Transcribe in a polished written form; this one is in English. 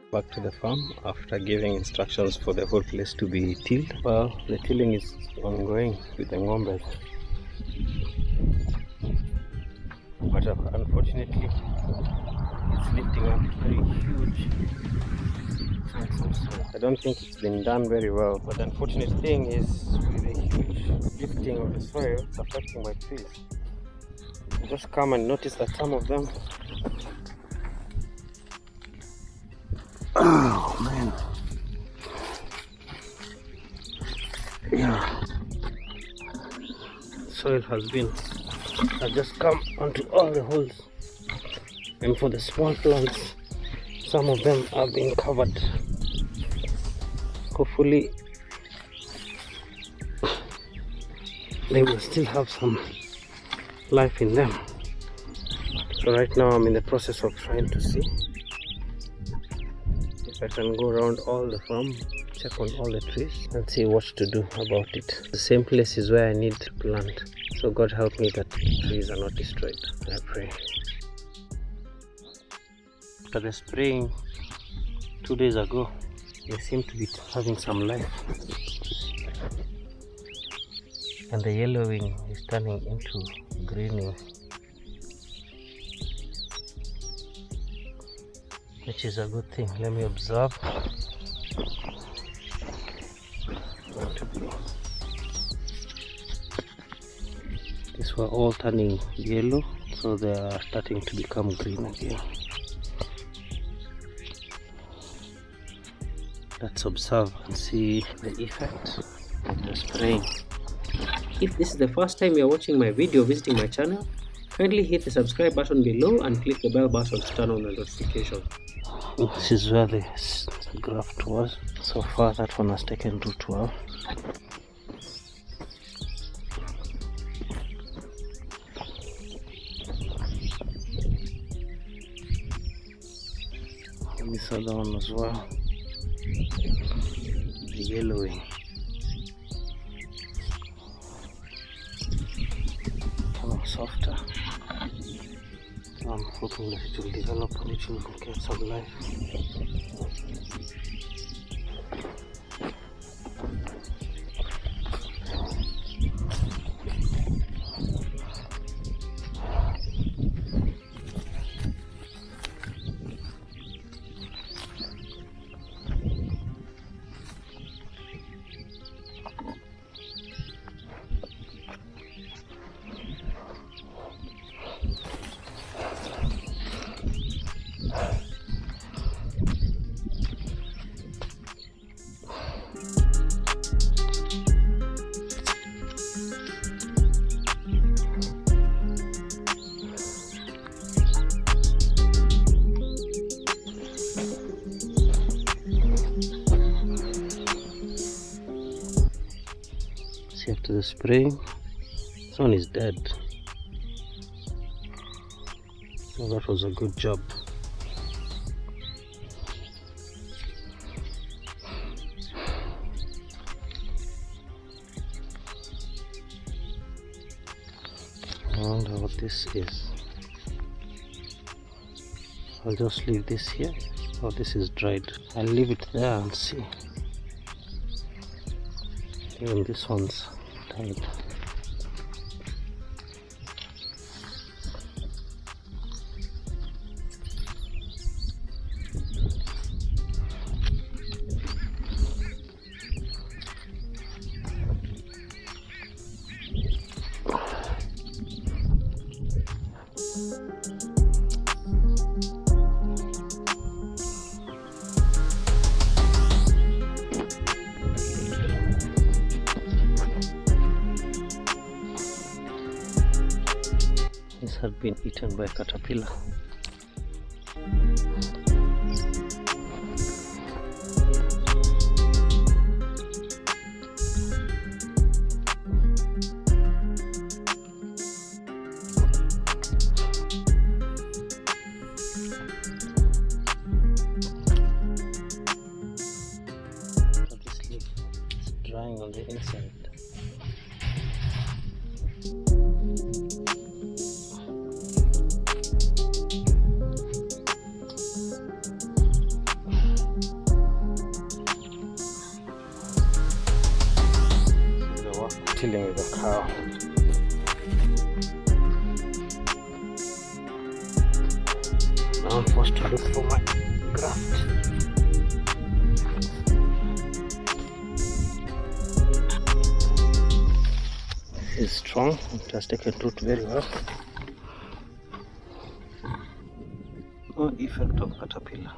Back to the farm after giving instructions for the whole place to be tilled. Well, the tilling is ongoing with the ngombes, but unfortunately it's lifting up very huge chunks of soil. I don't think it's been done very well, but the unfortunate thing is with the huge lifting of the soil, it's affecting my trees. I just come and notice that some of them, oh man, yeah, soil has just come onto all the holes, and for the small plants, some of them are being covered. Hopefully they will still have some life in them. So right now I'm in the process of trying to see if I can go around all the farm, check on all the trees and see what to do about it. The same place is where I need to plant, so God help me that trees are not destroyed, I pray. After the spraying 2 days ago, they seem to be having some life, and the yellowing is turning into greening, which is a good thing. Let me observe. These were all turning yellow, so they are starting to become green again. Let's observe and see the effect of the spraying. If this is the first time you are watching my video, visiting my channel, kindly hit the subscribe button below and click the bell button to turn on the notification. This is where the graft was. So far that one has taken root well. And this other one as well. The yellowing. Becoming softer. So I'm hoping that it will develop and it will get some life. After the spraying, this one is dead. So that was a good job. I wonder what this is. I'll just leave this here. Oh, this is dried. I'll leave it there and see. Even this one's tied. This had been eaten by a caterpillar. So this leaf is drying on the inside. tilling with a cow. Now I'm forced to look for my graft. This is strong, it has taken root very well. No effect of caterpillar.